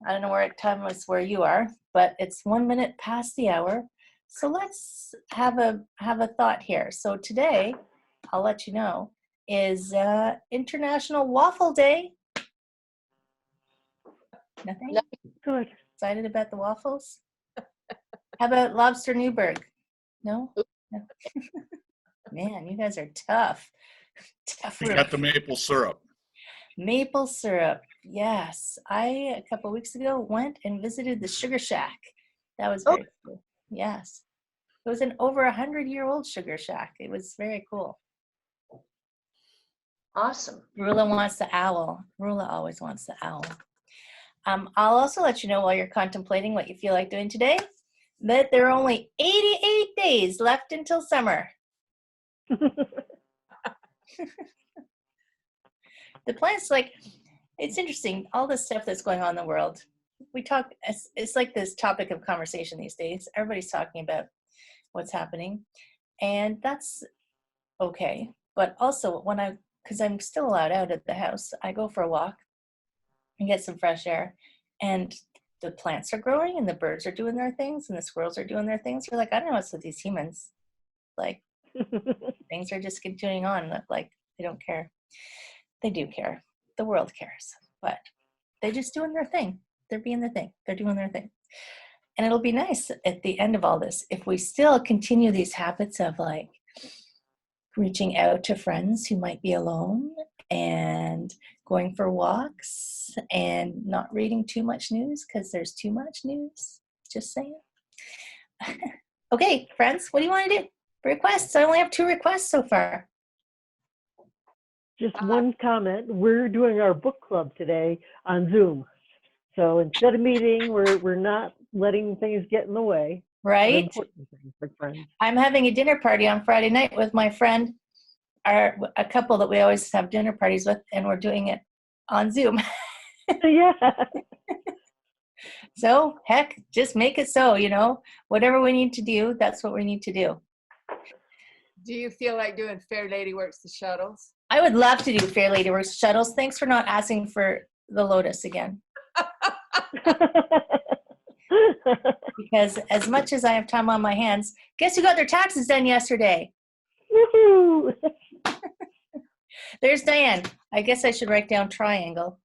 I don't know what time it is where you are, but it's 1 minute past the hour. So let's have a thought here. So today, I'll let you know, is International Waffle Day. Nothing? Good. Excited about the waffles? How about Lobster Newburgh? No? No. Man, you guys are tough. Tough. We got the maple syrup. Maple syrup. Yes. A couple of weeks ago, went and visited the Sugar Shack. That was very cool. Yes. It was an over 100-year-old Sugar Shack. It was very cool. Awesome. Rula wants the owl. Rula always wants the owl. I'll also let you know while you're contemplating what you feel like doing today, that there are only 88 days left until summer. The plants, like, it's interesting, all the stuff that's going on in the world. We talk, it's like this topic of conversation these days. Everybody's talking about what's happening, and that's okay. But also, because I'm still allowed out at the house, I go for a walk and get some fresh air, and the plants are growing and the birds are doing their things and the squirrels are doing their things. You're like, I don't know what's with these humans. Like, things are just continuing on. Like, they don't care. They do care. The world cares, but they're just doing their thing. They're being their thing. They're doing their thing. And it'll be nice at the end of all this if we still continue these habits of like reaching out to friends who might be alone and going for walks and not reading too much news because there's too much news. Just saying. Okay, friends, what do you want to do? Requests. I only have 2 requests so far. Just one comment. We're doing our book club today on Zoom. So instead of meeting, we're not letting things get in the way. Right? Important things for friends. I'm having a dinner party on Friday night with my friend, a couple that we always have dinner parties with, and we're doing it on Zoom. Yeah. So, heck, just make it so, whatever we need to do, that's what we need to do. Do you feel like doing Fair Lady Works the shuttles? I would love to do Fair Lady Works shuttles. Thanks for not asking for the Lotus again. Because as much as I have time on my hands, guess who got their taxes done yesterday? Woohoo! There's Diane. I guess I should write down triangle.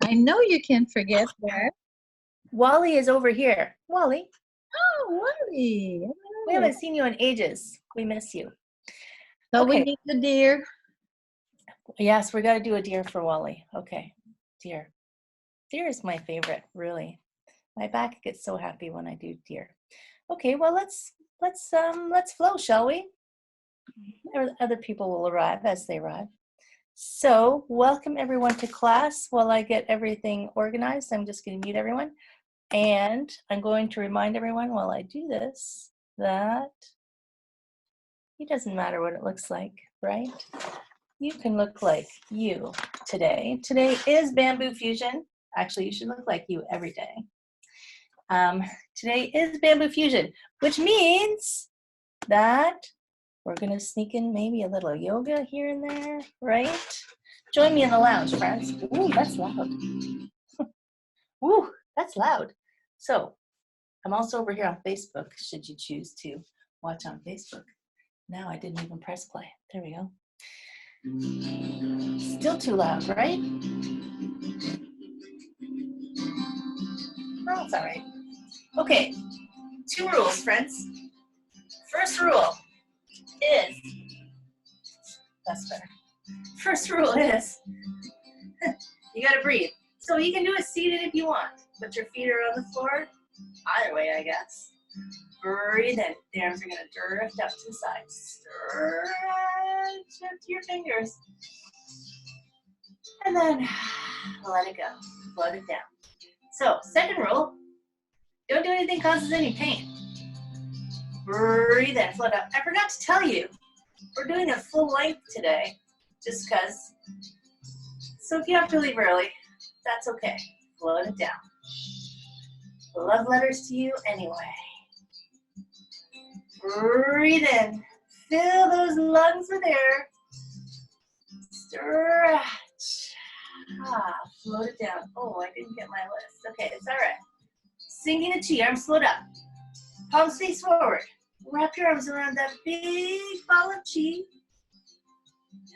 I know you can forget that. Wally is over here. Wally. Oh, Wally. We haven't seen you in ages. We miss you. So Okay. we need the deer. Yes, we got to do a deer for Wally. Okay, deer. Deer is my favorite, really. My back gets so happy when I do deer. Okay, well let's flow, shall we? Other people will arrive as they arrive. So, welcome everyone to class. While I get everything organized, I'm just going to mute everyone. And I'm going to remind everyone while I do this that it doesn't matter what it looks like, right? You can look like you today. Today is Bamboo Fusion. Actually, you should look like you every day. Today is Bamboo Fusion, which means that we're going to sneak in maybe a little yoga here and there, right? Join me in the lounge, friends. Ooh, that's loud. Ooh, that's loud. So, I'm also over here on Facebook, should you choose to watch on Facebook. Now I didn't even press play. There we go. Still too loud, right? Oh, it's all right. Okay, 2 rules, friends. First rule is, that's better. First rule is, you gotta breathe. So you can do it seated if you want, but your feet are on the floor. Either way, I guess. Breathe in. The arms are gonna drift up to the sides. Stretch up to your fingers. And then let it go. Float it down. So, second rule, don't do anything that causes any pain. Breathe in, float out. I forgot to tell you, we're doing a full length today, just because. So if you have to leave early, that's okay. Float it down. Love letters to you anyway. Breathe in. Fill those lungs with air. Stretch. Float it down. Oh, I didn't get my list. Okay, it's all right. Sinking the chi, arms float up. Palms face forward. Wrap your arms around that big ball of chi.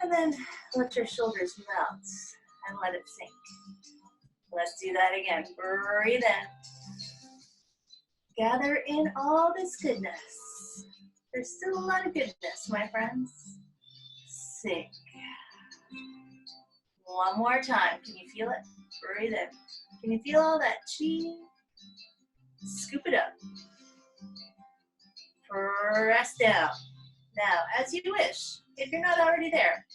And then let your shoulders melt and let it sink. Let's do that again. Breathe in. Gather in all this goodness. There's still a lot of goodness, my friends. Sink. One more time. Can you feel it? Breathe in. Can you feel all that chi? Scoop it up. Press down. Now, as you wish, if you're not already there,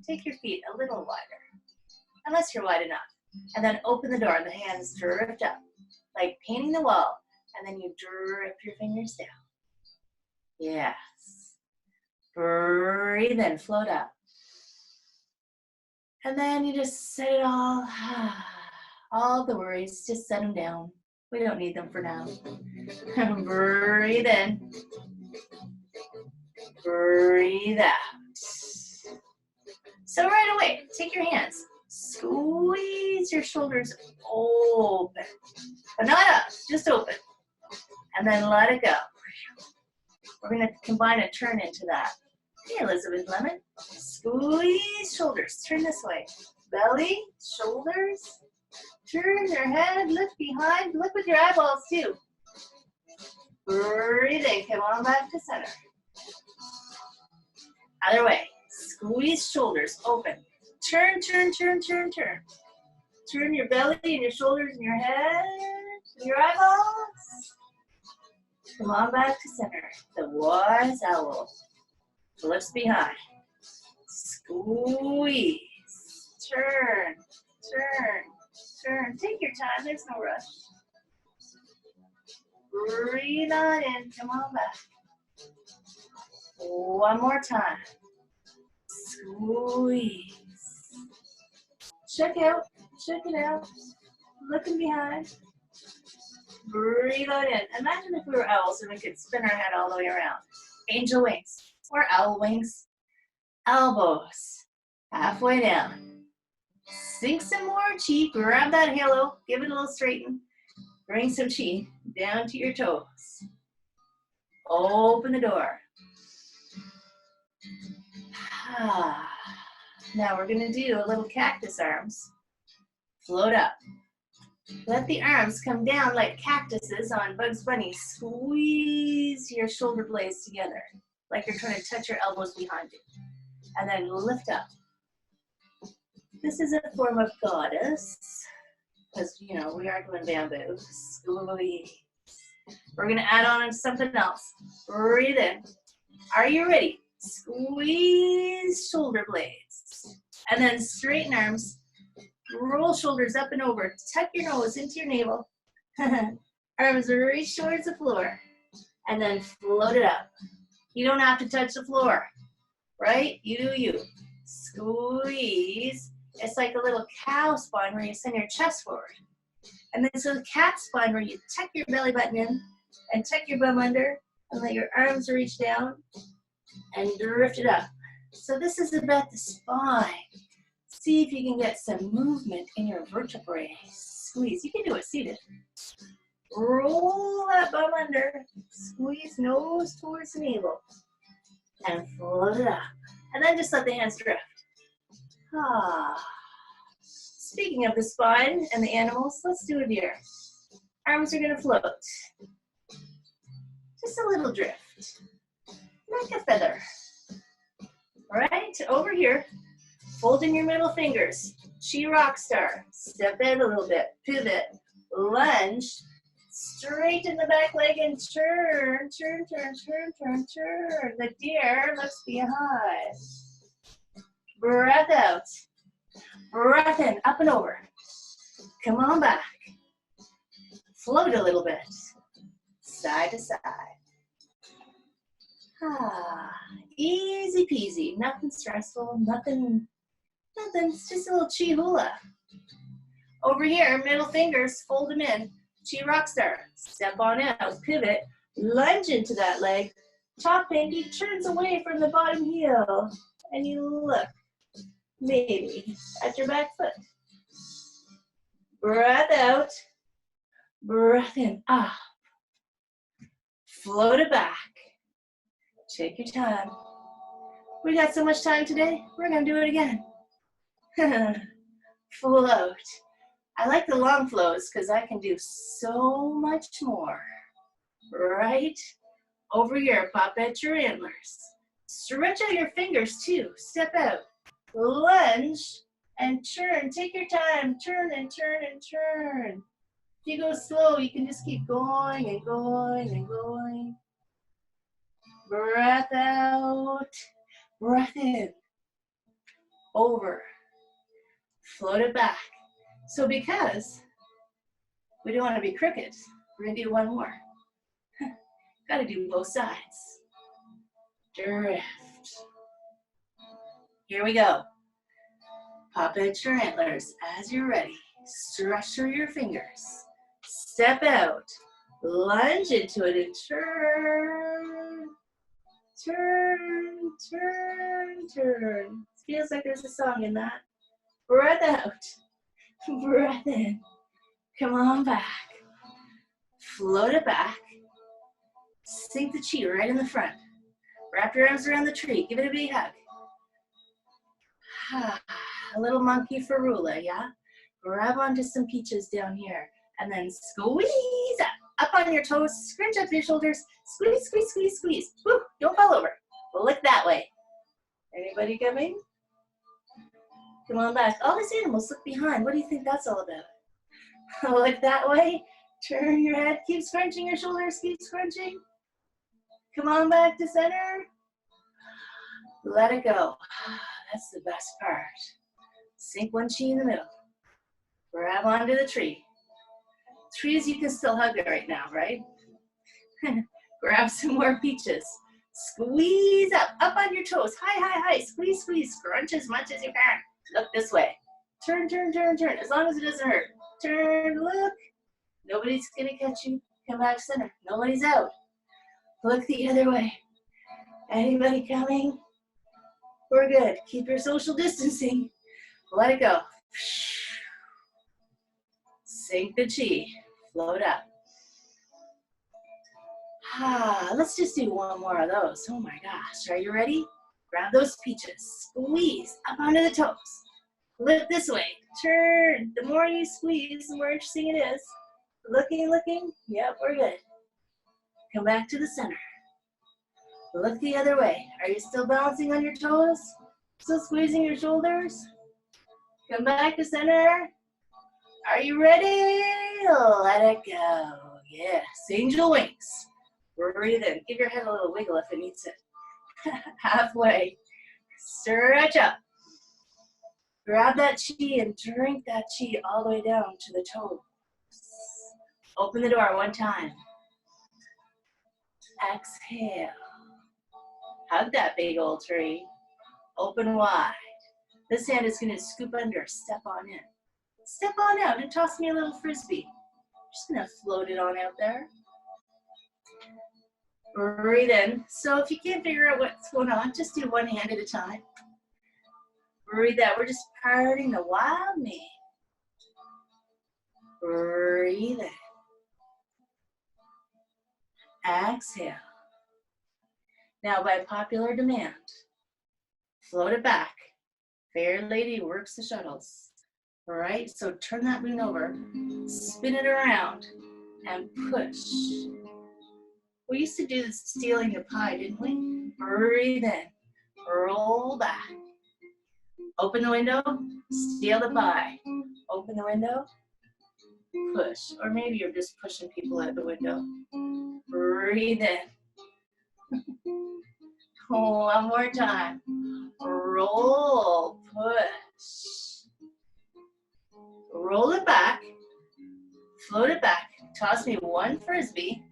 take your feet a little wider, unless you're wide enough. And then open the door and the hands drift up, like painting the wall, and then you drift your fingers down. Yes. Breathe in, float up. And then you just set it all the worries, just set them down. We don't need them for now. Breathe in. Breathe out. So right away, take your hands, squeeze your shoulders open, but not up, just open. And then let it go. We're gonna combine a turn into that. Hey, Elizabeth Lemon. Squeeze shoulders, turn this way. Belly, shoulders, turn your head, lift behind, look with your eyeballs too. Breathe in, come on back to center. Other way, squeeze shoulders, open. Turn, turn, turn, turn, turn. Turn your belly and your shoulders and your head and your eyeballs. Come on back to center. The wise owl. Lips behind. Squeeze. Turn, turn, turn. Take your time, there's no rush. Breathe on in, come on back. One more time. Squeeze. Check it out. Looking behind. Breathe on in. Imagine if we were owls and we could spin our head all the way around. Angel wings or owl wings. Elbows halfway down. Sink some more chi. Grab that halo. Give it a little straighten. Bring some chi down to your toes. Open the door. Now we're going to do a little cactus arms. Float up. Let the arms come down like cactuses on Bugs Bunny. Squeeze your shoulder blades together like you're trying to touch your elbows behind you. And then lift up. This is a form of goddess because, you know, we are doing bamboo. Squeeze. We're going to add on something else. Breathe in. Are you ready? Squeeze shoulder blades. And then straighten arms. Roll shoulders up and over. Tuck your nose into your navel. Arms reach towards the floor. And then float it up. You don't have to touch the floor, right? You do you. Squeeze. It's like a little cow spine where you send your chest forward. And then so the cat spine where you tuck your belly button in and tuck your bum under and let your arms reach down and drift it up. So this is about the spine. See if you can get some movement in your vertebrae. Squeeze. You can do it seated. Roll that bum under. Squeeze nose towards the navel. And float it up. And then just let the hands drift. Speaking of the spine and the animals, let's do a deer. Arms are going to float. Just a little drift. Like a feather. All right, over here. Folding your middle fingers. Chi rock star. Step in a little bit. Pivot. Lunge. Straighten the back leg and turn, turn, turn, turn, turn, turn. The deer looks behind. Breath out. Breath in, up and over. Come on back. Float a little bit. Side to side. Easy peasy. Nothing stressful. Nothing. It's just a little chi hula. Over here, middle fingers, fold them in. Chi rock star. Step on out. Pivot. Lunge into that leg. Top pinky turns away from the bottom heel. And you look. maybe at your back foot. Breath out, breath in, up. Float it back. Take your time. We got so much time today, we're gonna do it again. Float. I like the long flows because I can do so much more. Right over here, pop at your antlers. Stretch out your fingers too. Step out. Lunge and turn. Take your time. Turn and turn and turn. If you go slow, you can just keep going and going and going. Breath out. Breath in. Over. Float it back. So because we don't want to be crooked, we're going to do one more. Got to do both sides. Drift. Here we go. Pop at your antlers as you're ready. Stretch through your fingers. Step out. Lunge into it and turn. Turn, turn, turn. Feels like there's a song in that. Breath out. Breath in. Come on back. Float it back. Sink the chi right in the front. Wrap your arms around the tree. Give it a big hug. A little monkey for Rula, yeah? Grab onto some peaches down here. And then squeeze up on your toes. Scrunch up your shoulders. Squeeze, squeeze, squeeze, squeeze. Woo, don't fall over. Look that way. Anybody coming? Come on back. All these animals look behind. What do you think that's all about? Look that way. Turn your head. Keep scrunching your shoulders. Keep scrunching. Come on back to center. Let it go. That's the best part. Sink one chi in the middle. Grab onto the tree. Trees, you can still hug it right now, right? Grab some more peaches. Squeeze up on your toes. High, high, high. Squeeze, squeeze. Scrunch as much as you can. Look this way. Turn, turn, turn, turn. As long as it doesn't hurt. Turn, look. Nobody's gonna catch you. Come back center. Nobody's out. Look the other way. Anybody coming? We're good. Keep your social distancing. Let it go. Sink the chi. Float up. Let's just do one more of those. Oh my gosh. Are you ready? Grab those peaches. Squeeze up onto the toes. Lift this way. Turn. The more you squeeze, the more interesting it is. Looking, looking. Yep, we're good. Come back to the center. Look the other way. Are you still balancing on your toes? Still squeezing your shoulders? Come back to center. Are you ready? Let it go. Yes. Angel wings. Breathe in. Give your head a little wiggle if it needs it. Halfway. Stretch up. Grab that chi and drink that chi all the way down to the toes. Open the door one time. Exhale. Hug that big old tree. Open wide. This hand is going to scoop under. Step on in. Step on out and toss me a little frisbee. Just going to float it on out there. Breathe in. So if you can't figure out what's going on, just do one hand at a time. Breathe out. We're just parting the wild me. Breathe in. Exhale. Now, by popular demand, float it back. Fair lady works the shuttles. All right, so turn that moon over, spin it around, and push. We used to do this stealing your pie, didn't we? Breathe in, roll back. Open the window, steal the pie. Open the window, push. Or maybe you're just pushing people out the window. Breathe in. One more time. Roll, push. Roll it back. Float it back. Toss me one frisbee.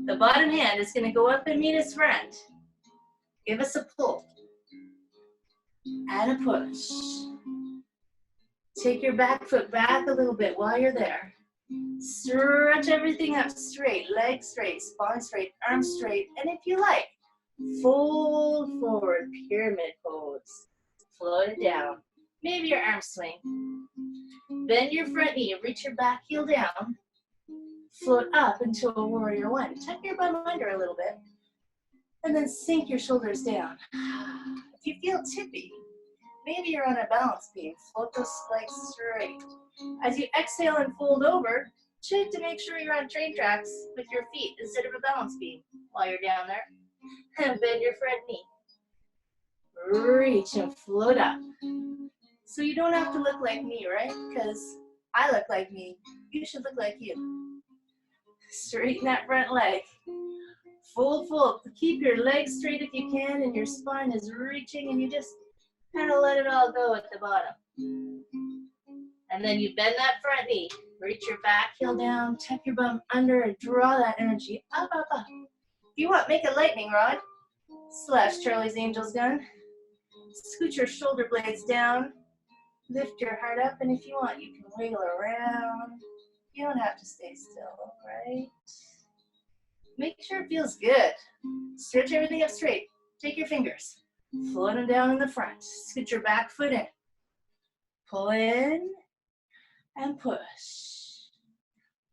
The bottom hand is going to go up and meet its friend. Give us a pull. And a push. Take your back foot back a little bit while you're there. Stretch everything up straight, legs straight, spine straight, arms straight, and if you like, fold forward, pyramid pose. float it down. Maybe your arms swing. Bend your front knee, reach your back heel down. Float up into a warrior one. Tuck your bum under a little bit. And then sink your shoulders down. If you feel tippy, maybe you're on a balance beam. Float those legs straight. As you exhale and fold over, check to make sure you're on train tracks with your feet instead of a balance beam while you're down there. And bend your front knee. Reach and float up. So you don't have to look like me, right? Because I look like me. You should look like you. Straighten that front leg. Fold, fold. Keep your legs straight if you can, and your spine is reaching, and you just kind of let it all go at the bottom. And then you bend that front knee. Reach your back heel down, tuck your bum under, and draw that energy up, up, up. If you want, make a lightning rod / Charlie's Angels gun. Scoot your shoulder blades down. Lift your heart up, and if you want, you can wiggle around. You don't have to stay still, right? Make sure it feels good. Stretch everything up straight. Take your fingers. Float them down in the front. Scoot your back foot in. Pull in and push.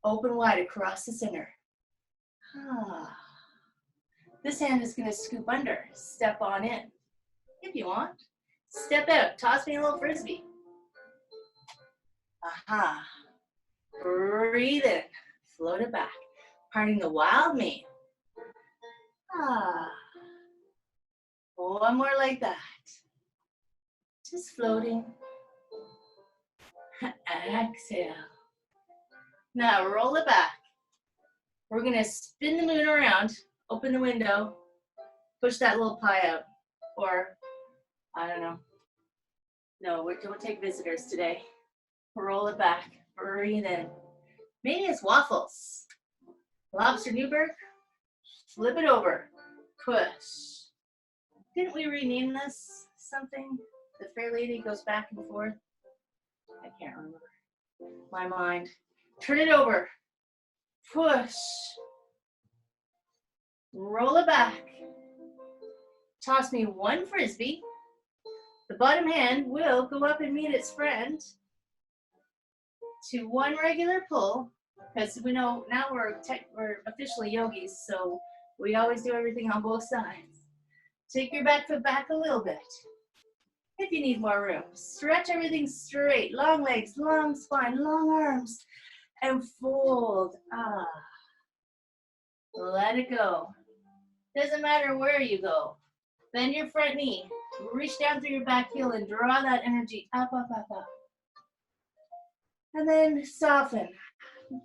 Open wide across the center. This hand is going to scoop under. Step on in. If you want. Step out. Toss me a little frisbee. Breathe in. Float it back. Parting the wild mane. One more like that. Just floating. Exhale. Now roll it back. We're going to spin the moon around. Open the window. Push that little pie out. Or, I don't know. No, we don't take visitors today. Roll it back. Breathe in. Maybe it's waffles. Lobster Newberg. Flip it over. Push. Didn't we rename this something? The Fair Lady goes back and forth. I can't remember. My mind. Turn it over. Push. Roll it back. Toss me one frisbee. The bottom hand will go up and meet its friend to one regular pull, because we know now we're officially yogis, so we always do everything on both sides. Take your back foot back a little bit. If you need more room, stretch everything straight. Long legs, long spine, long arms, and fold. Let it go. Doesn't matter where you go. Bend your front knee. Reach down through your back heel and draw that energy up, up, up, up. And then soften.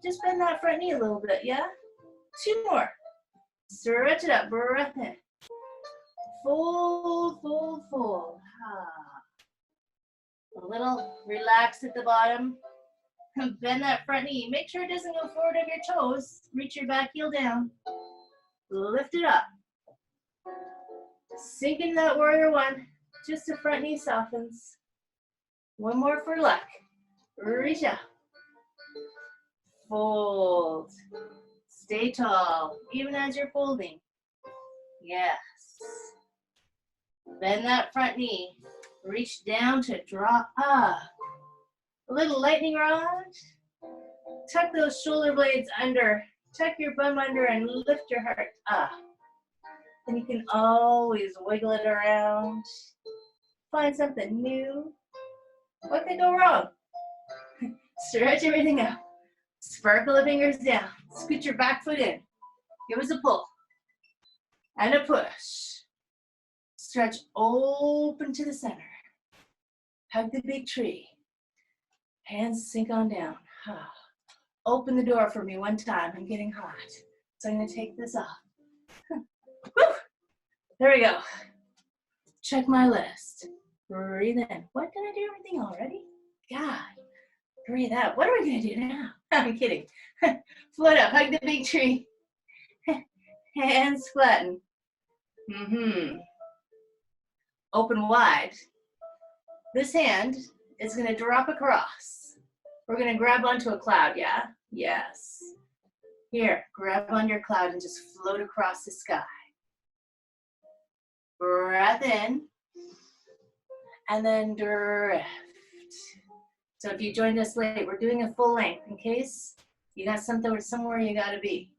Just bend that front knee a little bit, yeah? 2 more. Stretch it up, breath in. Fold, fold, fold. A little relaxed at the bottom. Bend that front knee. Make sure it doesn't go forward of your toes. Reach your back heel down. Lift it up. Sink into that warrior one. Just the front knee softens. One more for luck. Reach up. Fold. Stay tall, even as you're folding. Yes. Bend that front knee. Reach down to draw up. A little lightning rod. Tuck those shoulder blades under. Tuck your bum under and lift your heart up. And you can always wiggle it around. Find something new. What could go wrong? Stretch everything out. Sparkle the fingers down. Scoot your back foot in. Give us a pull. And a push. Stretch open to the center. Hug the big tree. Hands sink on down. Open the door for me one time. I'm getting hot. So I'm going to take this off. Woo! There we go. Check my list. Breathe in. What, did I do everything already? God. Breathe out. What are we going to do now? I'm kidding. Float up. Hug the big tree. Hands flatten. Open wide. This hand is going to drop across. We're going to grab onto a cloud, yeah? Yes. Here, grab on your cloud and just float across the sky. Breath in and then drift. So if you joined us late, we're doing a full length in case you got somewhere you gotta be.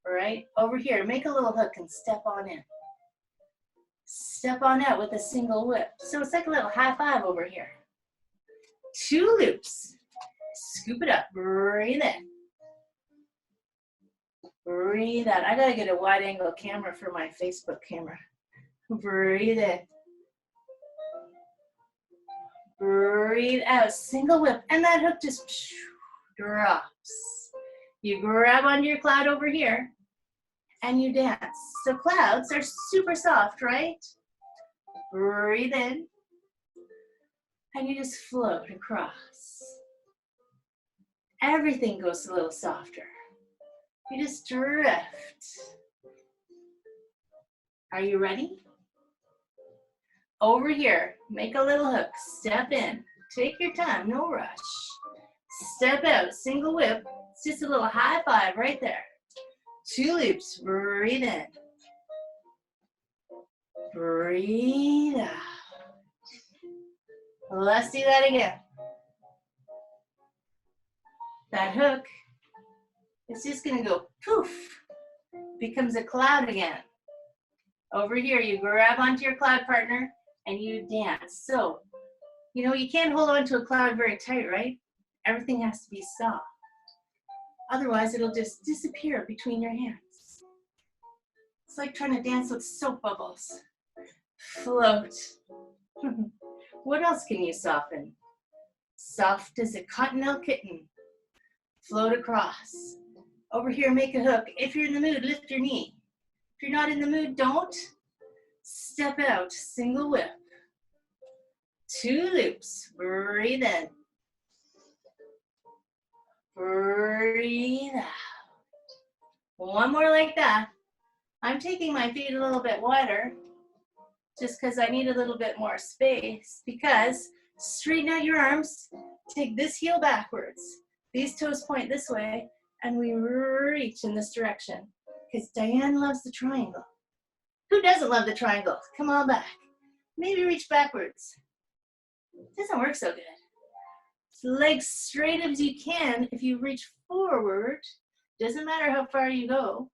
All right, over here, make a little hook and step on in. Step on out with a single whip. So it's like a little high five over here. 2 loops. Scoop it up, breathe in. Breathe out. I gotta get a wide angle camera for my Facebook camera. Breathe in. Breathe out, single whip, and that hook just drops. You grab onto your cloud over here, and you dance. So clouds are super soft, right? Breathe in, and you just float across. Everything goes a little softer. You just drift. Are you ready? Over here, make a little hook, step in, take your time, no rush. Step out, single whip, it's just a little high five right there. 2 loops, breathe in. Breathe out. Let's do that again. That hook, it's just gonna go poof, becomes a cloud again. Over here, you grab onto your cloud partner and you dance. So, you know, you can't hold on to a cloud very tight, right? Everything has to be soft. Otherwise, it'll just disappear between your hands. It's like trying to dance with soap bubbles. Float. What else can you soften? Soft as a cottonelle kitten. Float across. Over here, make a hook. If you're in the mood, lift your knee. If you're not in the mood, don't. Step out, single whip. 2 loops, breathe in. Breathe out. 1 more like that. I'm taking my feet a little bit wider just because I need a little bit more space, because straighten out your arms, take this heel backwards. These toes point this way, and we reach in this direction because Diane loves the triangle. Who doesn't love the triangle? Come on back. Maybe reach backwards. Doesn't work so good. Legs straight as you can. If you reach forward, doesn't matter how far you go.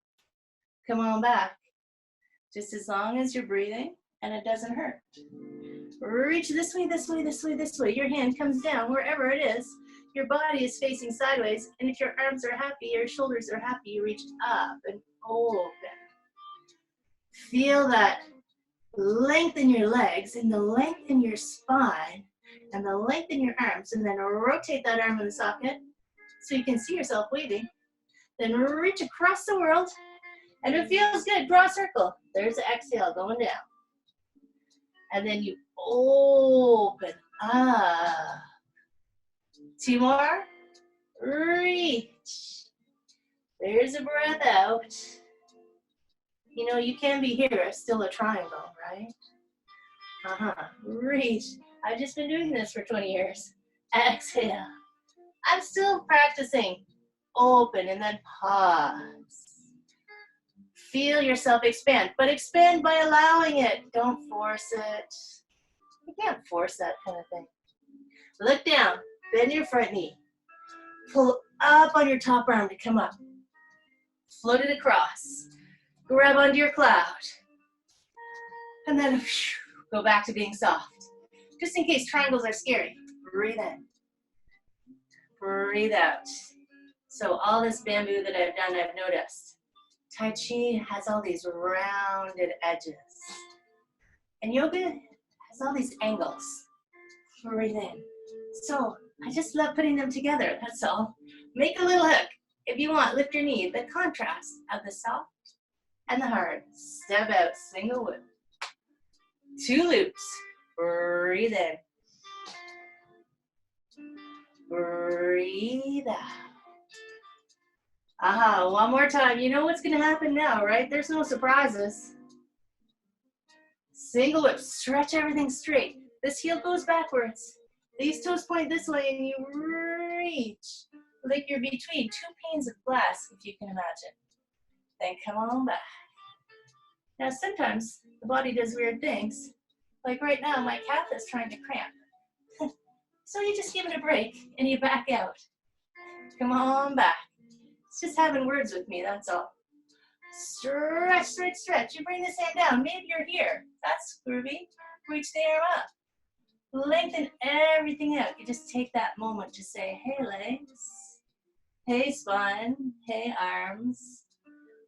Come on back. Just as long as you're breathing and it doesn't hurt. Reach this way, this way, this way, this way. Your hand comes down wherever it is. Your body is facing sideways. And if your arms are happy, your shoulders are happy, you reach up and open. Feel that length in your legs and the length in your spine and the length in your arms, and then rotate that arm in the socket so you can see yourself waving. Then reach across the world, and it feels good. Draw a circle. There's the exhale going down. And then you open up. 2 more. Reach. There's a breath out. You know, you can be here, still a triangle, right? Reach. I've just been doing this for 20 years. Exhale. I'm still practicing. Open and then pause. Feel yourself expand, but expand by allowing it. Don't force it. You can't force that kind of thing. Look down. Bend your front knee. Pull up on your top arm to come up. Float it across. Grab onto your cloud. And then go back to being soft. Just in case triangles are scary. Breathe in. Breathe out. So all this bamboo that I've done, I've noticed. Tai Chi has all these rounded edges. And yoga has all these angles. Breathe in. So I just love putting them together, that's all. Make a little hook. If you want, lift your knee. The contrast of the soft and the hard. Step out, single whip. 2 loops. Breathe in. Breathe out. 1 more time. You know what's going to happen now, right? There's no surprises. Single whip. Stretch everything straight. This heel goes backwards. These toes point this way, and you reach like you're between 2 panes of glass, if you can imagine. Then come on back. Now, sometimes the body does weird things. Like right now, my calf is trying to cramp. So you just give it a break and you back out. Come on back. It's just having words with me, that's all. Stretch, stretch, stretch. You bring this hand down. Maybe you're here. That's groovy. Reach the arm up. Lengthen everything out. You just take that moment to say, hey legs, hey spine, hey arms.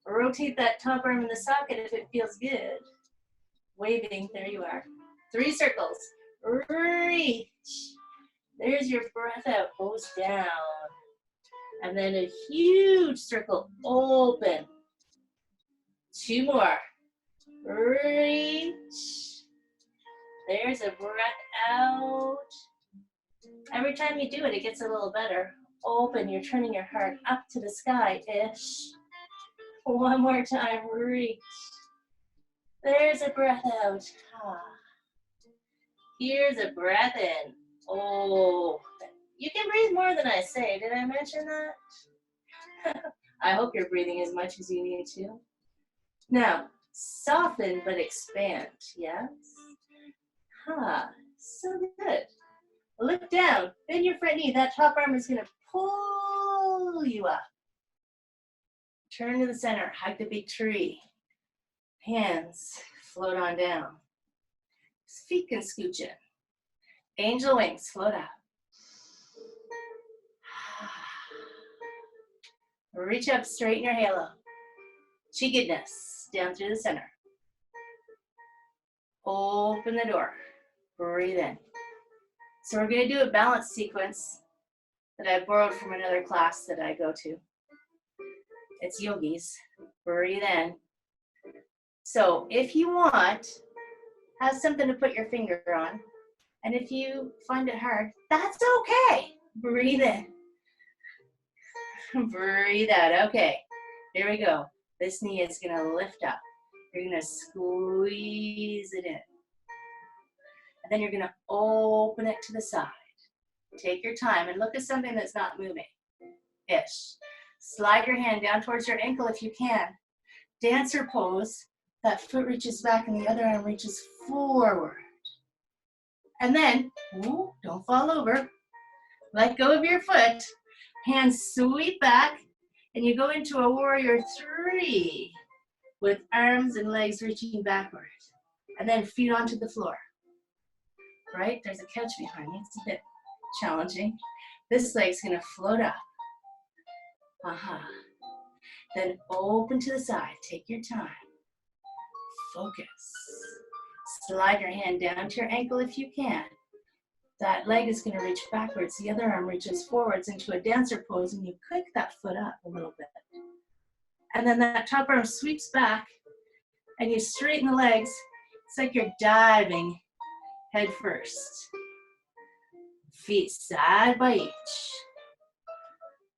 Rotate that top arm in the socket if it feels good. Waving, there you are. 3 circles. Reach. There's your breath out, goes down. And then a huge circle, open. 2 more. Reach. There's a breath out. Every time you do it, it gets a little better. Open, you're turning your heart up to the sky-ish. 1 more time, reach. There's a breath out. Here's a breath in. Oh, you can breathe more than I say. Did I mention that? I hope you're breathing as much as you need to. Now, soften but expand, yes? So good. Look down, bend your front knee. That top arm is gonna pull you up. Turn to the center, hug the big tree. Hands float on down. Feet can scooch in. Angel wings, float out. Reach up, straighten your halo. Cheekedness, down through the center. Open the door, breathe in. So we're gonna do a balance sequence that I borrowed from another class that I go to. It's yogis, breathe in. So if you want, have something to put your finger on. And if you find it hard, that's okay. Breathe in. Breathe out. Okay, here we go. This knee is gonna lift up. You're gonna squeeze it in. And then you're gonna open it to the side. Take your time and look at something that's not moving. Ish. Slide your hand down towards your ankle if you can. Dancer pose. That foot reaches back and the other arm reaches forward. And then, ooh, don't fall over. Let go of your foot. Hands sweep back and you go into a warrior 3 with arms and legs reaching backward. And then feet onto the floor. Right? There's a couch behind me. It's a bit challenging. This leg's gonna float up. Then open to the side. Take your time. Focus. Slide your hand down to your ankle if you can. That leg is going to reach backwards. The other arm reaches forwards into a dancer pose, and you kick that foot up a little bit. And then that top arm sweeps back, and you straighten the legs. It's like you're diving head first. Feet side by each.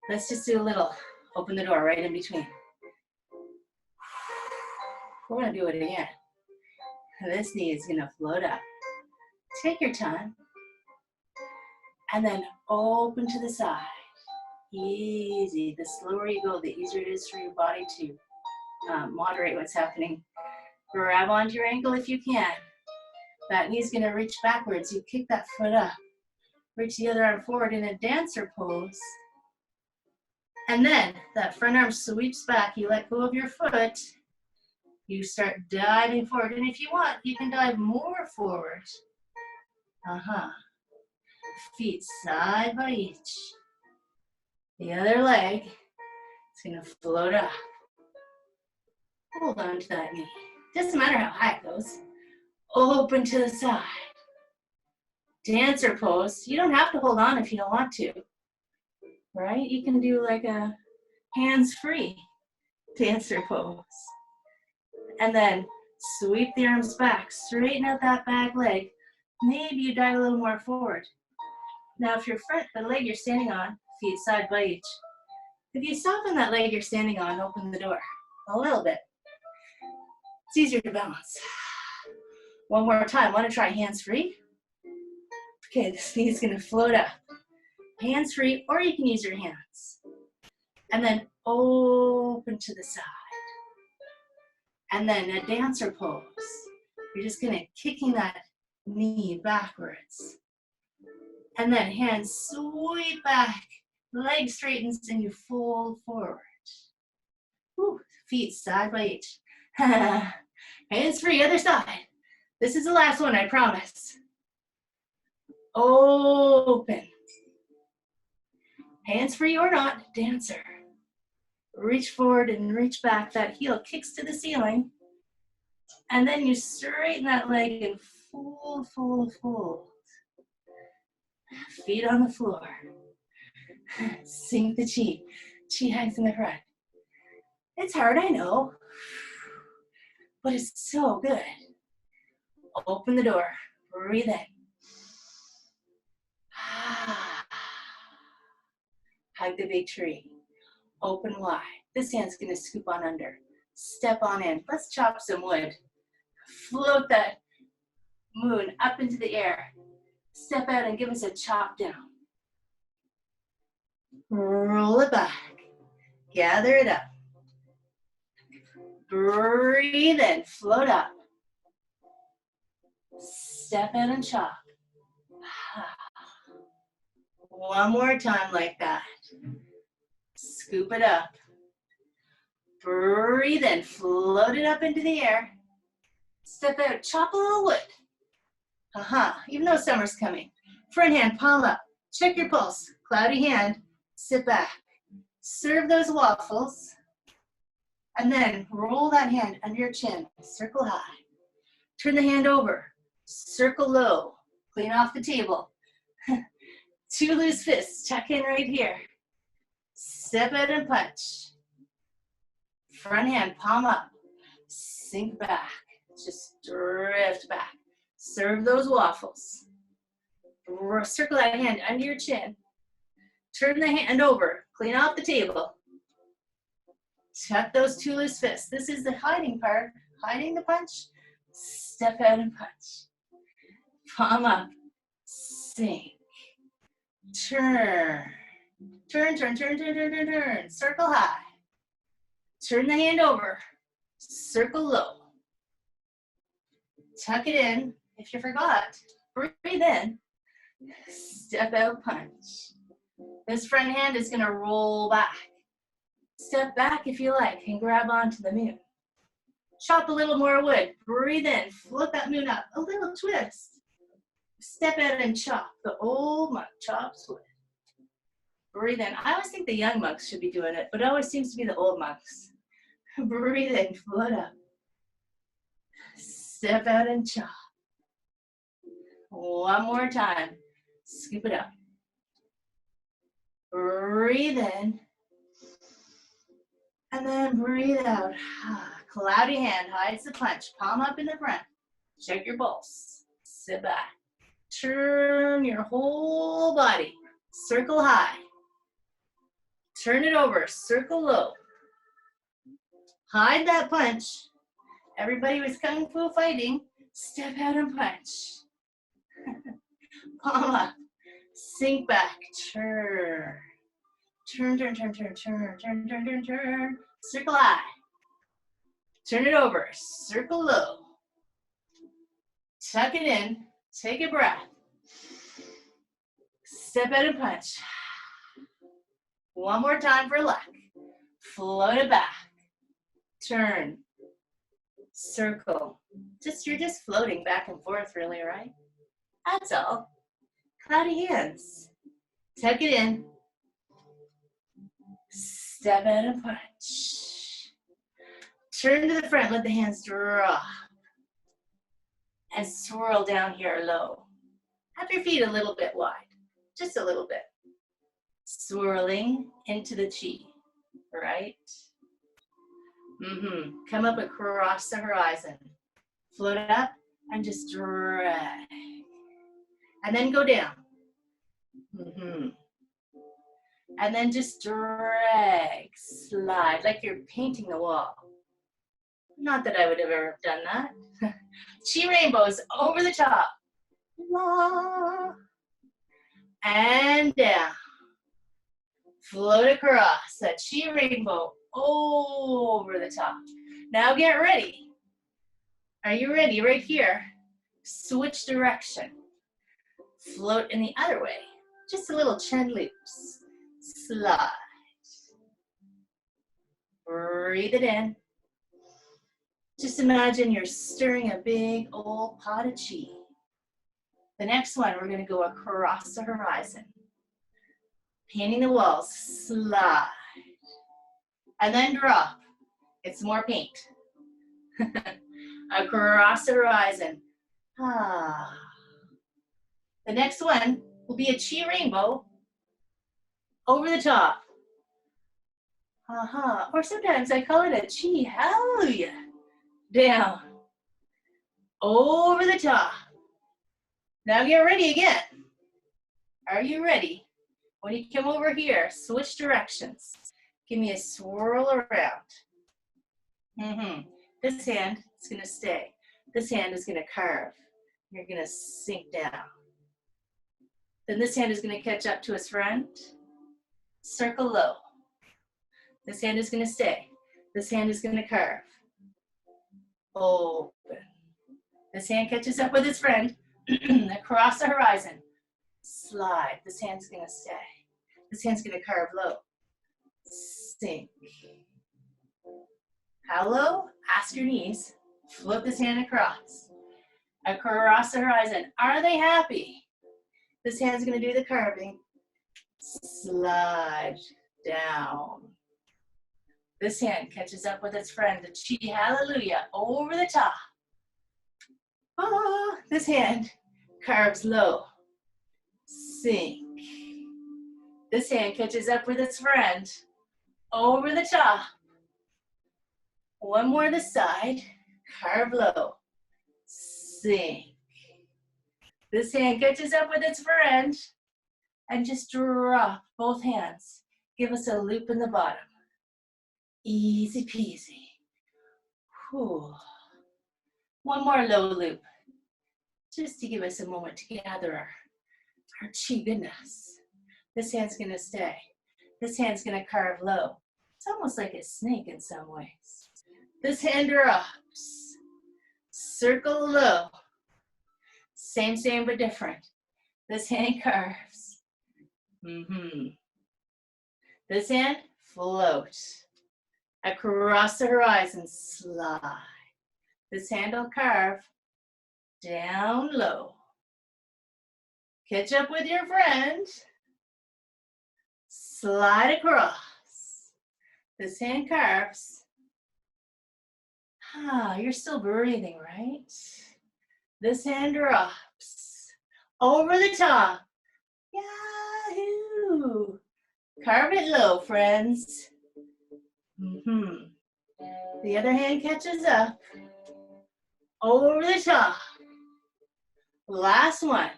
Let's just do a little open the door right in between. We're going to do it again. This knee is going to float up. Take your time. And then open to the side. Easy. The slower you go, the easier it is for your body to moderate what's happening. Grab onto your ankle if you can. That knee's going to reach backwards. You kick that foot up. Reach the other arm forward in a dancer pose. And then that front arm sweeps back. You let go of your foot. You start diving forward. And if you want, you can dive more forward. Feet side by each. The other leg is going to float up. Hold on to that knee. Doesn't matter how high it goes. Open to the side. Dancer pose. You don't have to hold on if you don't want to. Right? You can do like a hands-free dancer pose. And then sweep the arms back. Straighten out that back leg. Maybe you dive a little more forward. Now if the leg you're standing on, feet side by each. If you soften that leg you're standing on, open the door a little bit. It's easier to balance. One more time. Want to try hands free? Okay, this knee is going to float up. Hands free, or you can use your hands. And then open to the side. And then a dancer pose. You're just going to kicking that knee backwards. And then hands sweep back, leg straightens, and you fold forward. Whew, feet side by each. Hands free, other side. This is the last one, I promise. Open. Hands free or not, dancer. Reach forward and reach back. That heel kicks to the ceiling. And then you straighten that leg and fold, fold, fold. Feet on the floor. Sink the chi. Chi hangs in the front. It's hard, I know, but it's so good. Open the door. Breathe in. Hug the big tree. Open wide. This hand's gonna scoop on under. Step on in. Let's chop some wood. Float that moon up into the air. Step out and give us a chop down. Roll it back. Gather it up. Breathe in. Float up. Step out and chop. One more time like that. Scoop it up. Breathe in. Float it up into the air. Step out. Chop a little wood. Even though summer's coming. Front hand, palm up. Check your pulse. Cloudy hand. Sit back. Serve those waffles. And then roll that hand under your chin. Circle high. Turn the hand over. Circle low. Clean off the table. 2 loose fists. Tuck in right here. Step out and punch. Front hand, palm up. Sink back. Just drift back. Serve those waffles. Circle that hand under your chin. Turn the hand over. Clean off the table. Tuck those 2 loose fists. This is the hiding part. Hiding the punch. Step out and punch. Palm up. Sink. Turn. Turn, turn, turn, turn, turn, turn, turn. Circle high. Turn the hand over. Circle low. Tuck it in. If you forgot, breathe in. Step out, punch. This front hand is going to roll back. Step back if you like and grab onto the moon. Chop a little more wood. Breathe in. Float that moon up. A little twist. Step out and chop. The old monk chops wood. Breathe in. I always think the young monks should be doing it, but it always seems to be the old monks. Breathe in. Float up. Step out and chop. One more time. Scoop it up. Breathe in. And then breathe out. Cloudy hand hides the punch. Palm up in the front. Check your pulse. Sit back. Turn your whole body. Circle high. Turn it over. Circle low. Hide that punch. Everybody was kung fu fighting. Step out and punch. Palm up. Sink back. Turn. Turn, turn, turn, turn, turn, turn, turn, turn, turn. Circle high. Turn it over. Circle low. Tuck it in. Take a breath. Step out and punch. One more time for luck. Float it back. Turn. Circle. You're just floating back and forth really, right? That's all. Cloudy hands. Tuck it in. Step out and punch. Turn to the front, let the hands drop. And swirl down here low. Have your feet a little bit wide, just a little bit. Swirling into the chi, right? Come up across the horizon. Float up and just drag. And then go down. And then just drag, slide, like you're painting the wall. Not that I would have ever done that. Chi rainbows over the top. La. And down. Float across that chi rainbow over the top. Now get ready. Are you ready? Right here. switch direction. Float in the other way. Just a little chin loops. Slide. Breathe it in. Just imagine you're stirring a big old pot of chi. The next one, we're going to go across the horizon. Painting the walls, slide. And then drop. It's more paint. Across the horizon. Ah. The next one will be a chi rainbow over the top. Aha. Or sometimes I call it a chi hallelujah. Down. Over the top. Now get ready again. Are you ready? When you come over here, switch directions. Give me a swirl around. This hand is going to stay. This hand is going to carve. You're going to sink down. Then this hand is going to catch up to its friend. Circle low. This hand is going to stay. This hand is going to carve. Open. This hand catches up with its friend. Across the horizon. Slide. This hand's going to stay. This hand's going to carve low. Sink. How low? Ask your knees. Flip this hand across. Across the horizon. Are they happy? This hand's going to do the carving. Slide down. This hand catches up with its friend, the chi hallelujah, over the top. Ah, this hand carves low. Sink. This hand catches up with its friend, over the top. One more this side, carve low. Sink. This hand catches up with its friend, and just drop both hands. Give us a loop in the bottom. Easy peasy. Whew. One more low loop, just to give us a moment to gather our chi goodness. This hand's gonna stay. This hand's gonna carve low. It's almost like a snake in some ways. This hand drops. Circle low. Same but different. This hand carves. This hand floats. Across the horizon, slide. This hand will carve down low. Catch up with your friend. Slide across. This hand carves. Ah, you're still breathing, right? This hand drops. Over the top. Yahoo! Carve it low, friends. The other hand catches up. Over the top. Last one.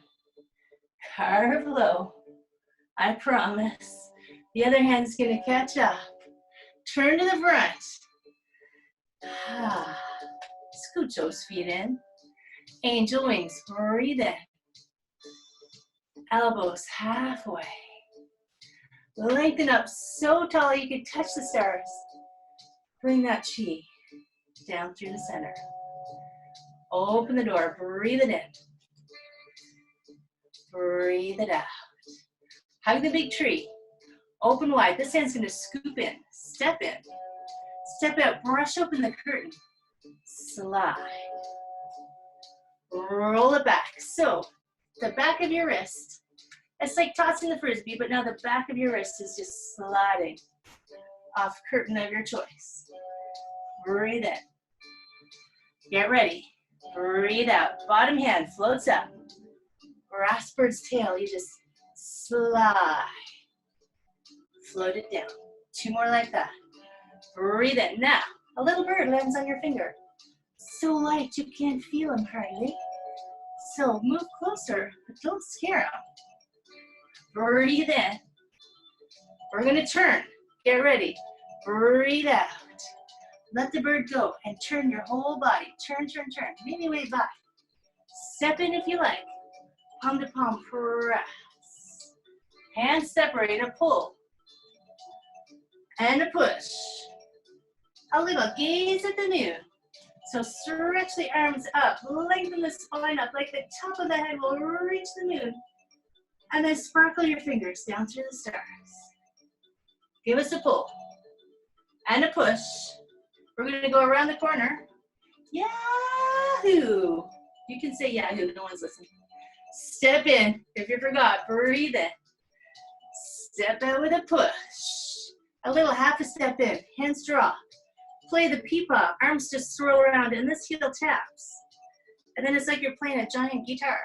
Carve low. I promise. The other hand's gonna catch up. Turn to the front. Scooch those feet in. Angel wings, breathe in. Elbows halfway. Lengthen up so tall you can touch the stars. Bring that chi down through the center. Open the door, breathe it in. Breathe it out. Hug the big tree. Open wide. This hand's gonna scoop in, step in. Step out, brush open the curtain. Slide. Roll it back. So, the back of your wrist, it's like tossing the frisbee, but now the back of your wrist is just sliding off curtain of your choice. Breathe in. Get ready. Breathe out. Bottom hand floats up. Grass bird's tail, you just slide. Float it down. Two more like that. Breathe in. Now, a little bird lands on your finger. So light you can't feel him hardly. So move closer, but don't scare him. Breathe in. We're gonna turn. Get ready. Breathe out. Let the bird go and turn your whole body. Turn, turn, turn. Maybe way back. Step in if you like. Palm to palm, press. Hands separate, a pull. And a push. A little gaze at the moon. So stretch the arms up, lengthen the spine up, like the top of the head will reach the moon. And then sparkle your fingers down through the stars. Give us a pull and a push. We're gonna go around the corner. Yahoo! You can say Yahoo, no one's listening. Step in, if you forgot, breathe in. Step out with a push. A little half a step in, hands drop. Play the peepaw, arms just swirl around, and this heel taps. And then it's like you're playing a giant guitar.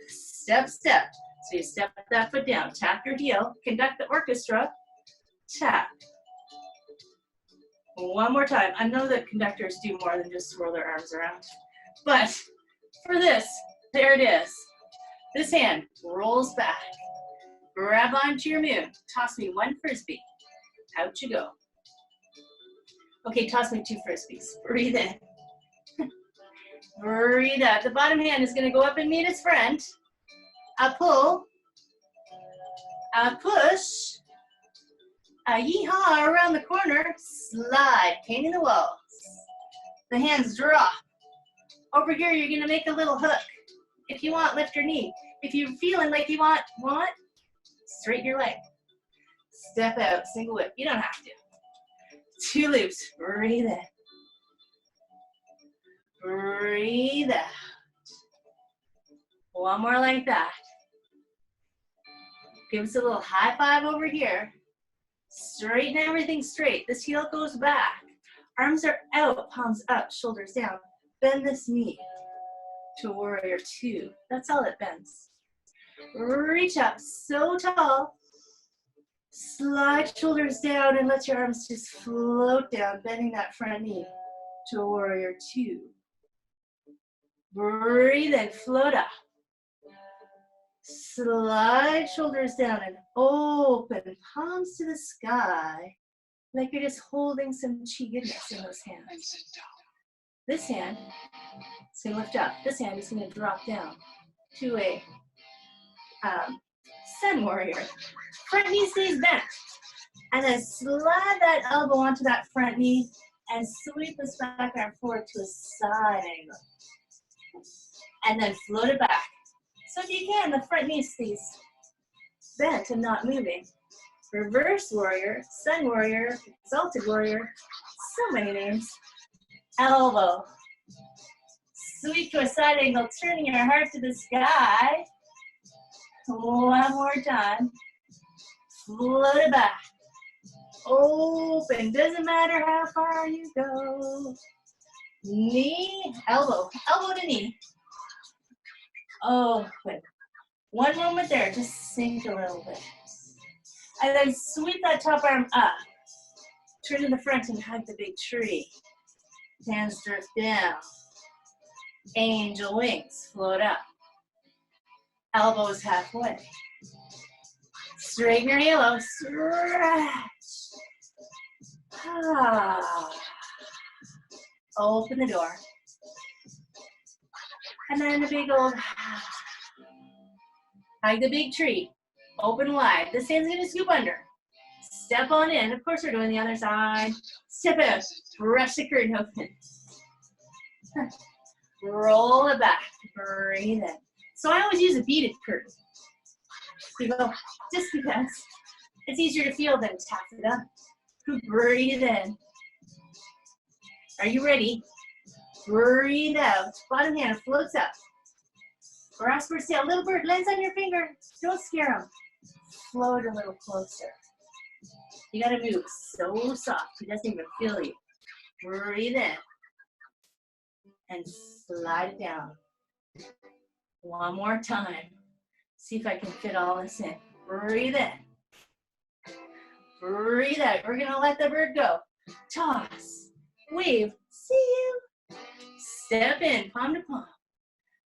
Step, step. So you step that foot down, tap your heel, conduct the orchestra, tap. One more time. I know that conductors do more than just swirl their arms around. But for this, there it is. This hand rolls back. Grab onto your moon. Toss me one frisbee. Out you go. Okay, toss me two frisbees. Breathe in. Breathe out. The bottom hand is going to go up and meet its friend. A pull. A push. A yeehaw around the corner. Slide. Painting the walls. The hands drop. Over here, you're going to make a little hook. If you want, lift your knee. If you're feeling like you want, straighten your leg. Step out, single whip. You don't have to. 2 loops. Breathe in. Breathe out. One more like that. Give us a little high five over here. Straighten everything straight. This heel goes back. Arms are out, palms up, shoulders down. Bend this knee to warrior 2. That's all it bends. Reach up so tall. Slide shoulders down and let your arms just float down, bending that front knee to warrior 2. Breathe in, float up. Slide shoulders down and open, palms to the sky, like you're just holding some chi goodness in those hands. This hand is going to lift up. This hand is going to drop down to a sun warrior. Front knee stays bent. And then slide that elbow onto that front knee and sweep this back arm forward to a side angle. And then float it back. So if you can, the front knee stays bent and not moving. Reverse warrior, sun warrior, exalted warrior, so many names. Elbow. Sweep to a side angle, turning your heart to the sky. One more time. Float it back. Open. Doesn't matter how far you go. Knee, elbow to knee. Open. One moment there. Just sink a little bit. And then sweep that top arm up. Turn to the front and hug the big tree. Hands drift down. Angel wings. Float up. Elbows halfway. Straighten your halo. Stretch. Open the door. And then a big old hug the big tree. Open wide. This hand's going to scoop under. Step on in. Of course, we're doing the other side. Step out. Brush the curtain open. Roll it back. Breathe in. So I always use a beaded curtain. You go, just because it's easier to feel than tap it up. Breathe in. Are you ready? Breathe out. Bottom hand floats up. Grasp for tail. Little bird lands on your finger. Don't scare him. Float a little closer. You gotta move so soft. He doesn't even feel you. Breathe in. And slide it down. One more time. See if I can fit all this in. Breathe in. Breathe out. We're gonna let the bird go. Toss. Wave. See you. Step in, palm to palm.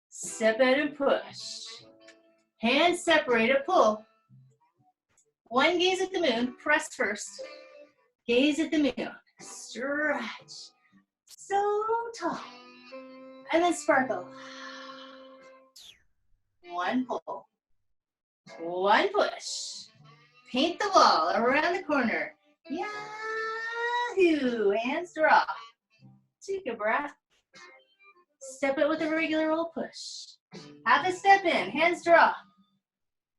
Step out and push. Hands separated, pull. One gaze at the moon, press first. Gaze at the moon. Stretch. So tall. And then sparkle. One pull. One push. Paint the wall around the corner. Yahoo! Hands drop. Take a breath. Step it with a regular old push. Half a step in, hands drop.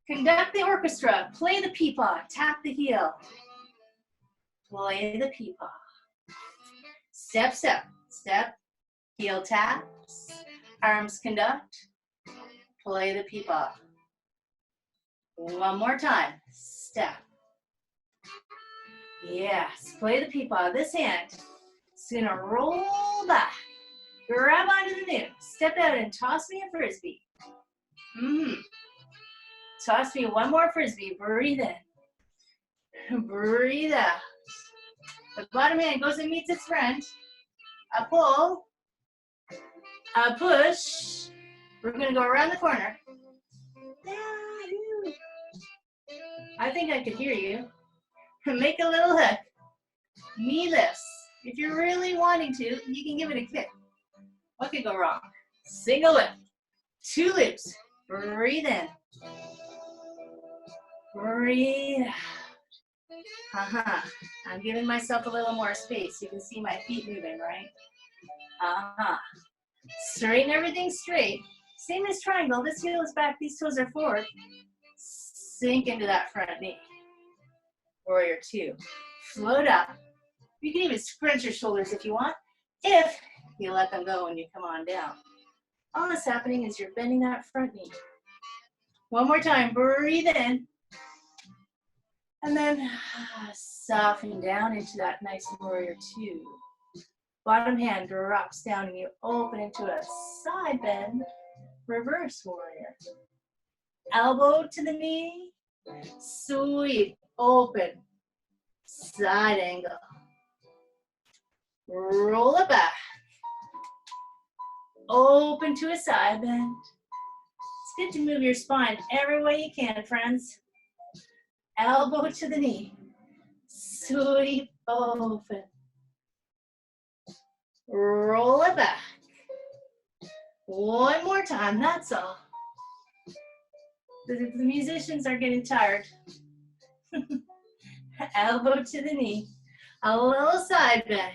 Conduct the orchestra. Play the peepaw. Tap the heel. Play the peepaw. Step, step, step. Heel taps. Arms conduct. Play the peepaw. One more time. Step. Yes. Play the peepaw. This hand is going to roll back. Grab onto the new. Step out and toss me a frisbee. Toss me one more frisbee. Breathe in. Breathe out. The bottom hand goes and meets its friend. A pull. A push. We're going to go around the corner. I think I could hear you. Make a little hook. Knee lifts. If you're really wanting to, you can give it a kick. What could go wrong? Single lift. 2 loops. Breathe in. Breathe out. I'm giving myself a little more space. You can see my feet moving, right? Straighten everything straight. Same as triangle. This heel is back. These toes are forward. Sink into that front knee. Warrior 2. Float up. You can even scrunch your shoulders if you want, if you let them go when you come on down. All that's happening is you're bending that front knee. One more time. Breathe in. And then soften down into that nice warrior 2. Bottom hand drops down and you open into a side bend, reverse warrior. Elbow to the knee, sweep, open, side angle. Roll it back. Open to a side bend. It's good to move your spine every way you can, friends. Elbow to the knee. Sweep, open. Roll it back. One more time, that's all. The musicians are getting tired. Elbow to the knee. A little side bend.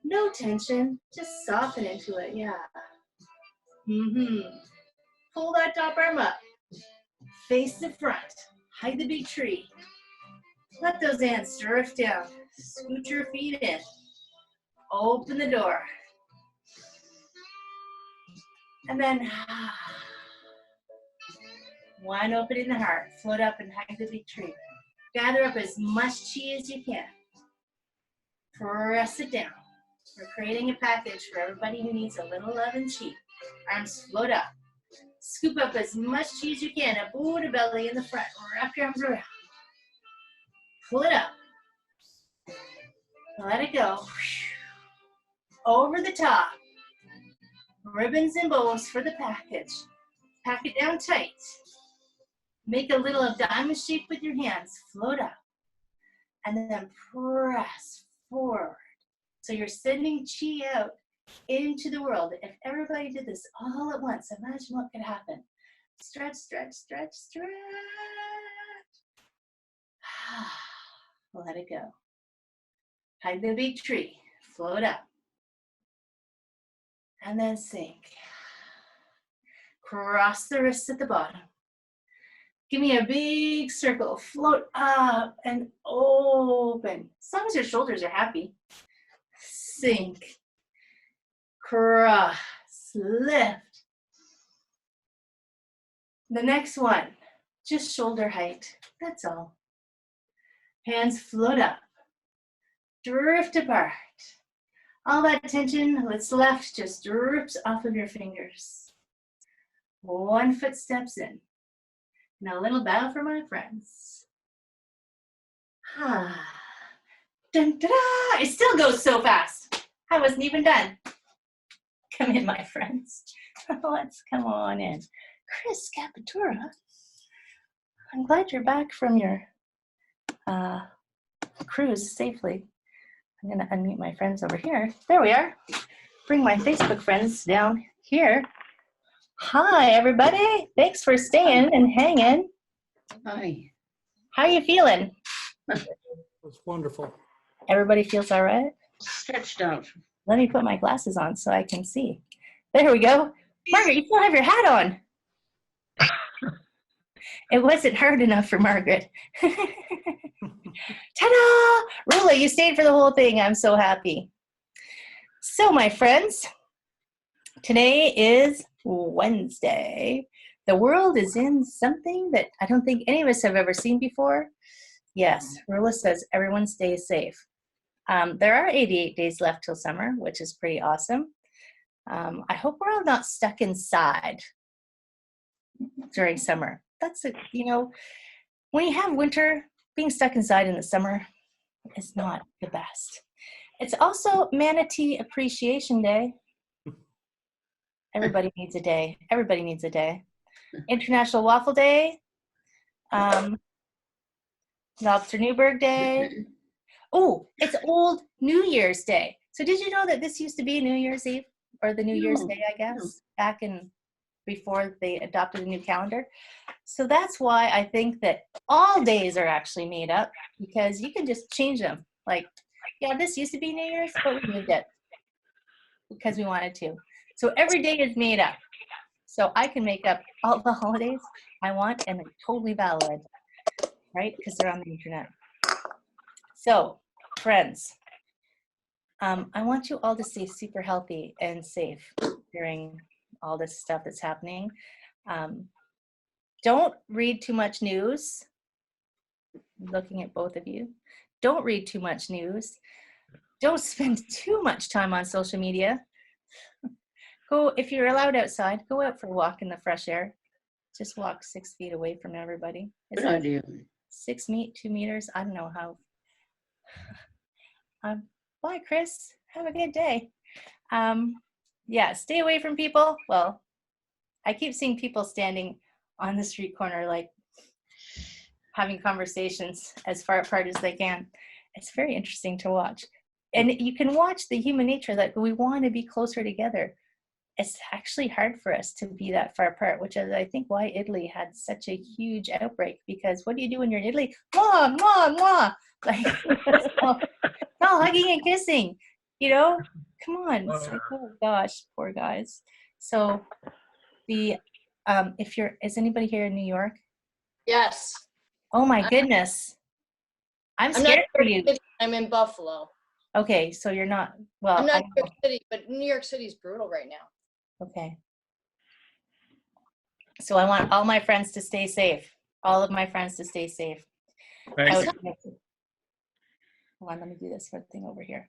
No tension, just soften into it, yeah. Pull that top arm up. Face the front. Hug the big tree. Let those hands drift down. Scoot your feet in. Open the door. And then one open in the heart. Float up and hug the big tree. Gather up as much chi as you can. Press it down. We're creating a package for everybody who needs a little love and chi. Arms float up. Scoop up as much chi as you can. A Buddha belly in the front. Wrap your arms around. Pull it up. Let it go. Over the top. Ribbons and bows for the package. Pack it down tight. Make a little of diamond shape with your hands. Float up. And then press forward. So you're sending chi out into the world. If everybody did this all at once, imagine what could happen. Stretch, stretch, stretch, stretch. Let it go. Hug the big tree. Float up. And then sink. Cross the wrists at the bottom. Give me a big circle. Float up and open. As long as your shoulders are happy. Sink. Cross. Lift. The next one, just shoulder height. That's all. Hands float up. Drift apart. All that tension that's left just drips off of your fingers. One foot steps in. Now a little bow for my friends. Dun, da-da. It still goes so fast. I wasn't even done. Come in, my friends. Let's come on in. Chris Capitura, I'm glad you're back from your cruise safely. I'm going to unmute my friends over here. There we are. Bring my Facebook friends down here. Hi, everybody. Thanks for staying and hanging. Hi. How are you feeling? It's wonderful. Everybody feels all right? Stretched out. Let me put my glasses on so I can see. There we go. Margaret, you still have your hat on. It wasn't hard enough for Margaret. Ta-da! Rula, you stayed for the whole thing. I'm so happy. So, my friends, today is Wednesday. The world is in something that I don't think any of us have ever seen before. Yes, Rula says everyone stays safe. There are 88 days left till summer, which is pretty awesome. I hope we're all not stuck inside during summer. That's it, when you have winter, being stuck inside in the summer is not the best. It's also Manatee Appreciation Day. Everybody needs a day. Everybody needs a day. International Waffle Day. Lobster Newburgh Day. Oh, it's Old New Year's Day. So did you know that this used to be New Year's Eve or the New Year's Day, I guess, back in before they adopted a new calendar? So that's why I think that all days are actually made up, because you can just change them. Like, yeah, this used to be New Year's, but we moved it because we wanted to. So every day is made up. So I can make up all the holidays I want, and they're totally valid, right? Because they're on the internet. So, friends, I want you all to stay super healthy and safe during all this stuff that's happening. Don't read too much news. I'm looking at both of you. Don't read too much news. Don't spend too much time on social media. Go, if you're allowed outside, go out for a walk in the fresh air. Just walk 6 feet away from everybody. Good idea. 6 feet, 2 meters. I don't know how. Bye, Chris. Have a good day. Yeah, stay away from people. Well, I keep seeing people standing on the street corner, like having conversations as far apart as they can. It's very interesting to watch. And you can watch the human nature that we want to be closer together. It's actually hard for us to be that far apart, which is, I think, why Italy had such a huge outbreak. Because what do you do when you're in Italy? Mwah, mwah, mwah. Like, it's all hugging and kissing, Come on. It's like, oh gosh, poor guys. So is anybody here in New York? Yes. Oh my goodness. I'm scared for you. I'm in Buffalo. Okay, so you're not, well, I'm not New York City, but New York City is brutal right now. okay. So I want all my friends to stay safe. All of my friends to stay safe. Thanks. Hold on, let me do this thing over here.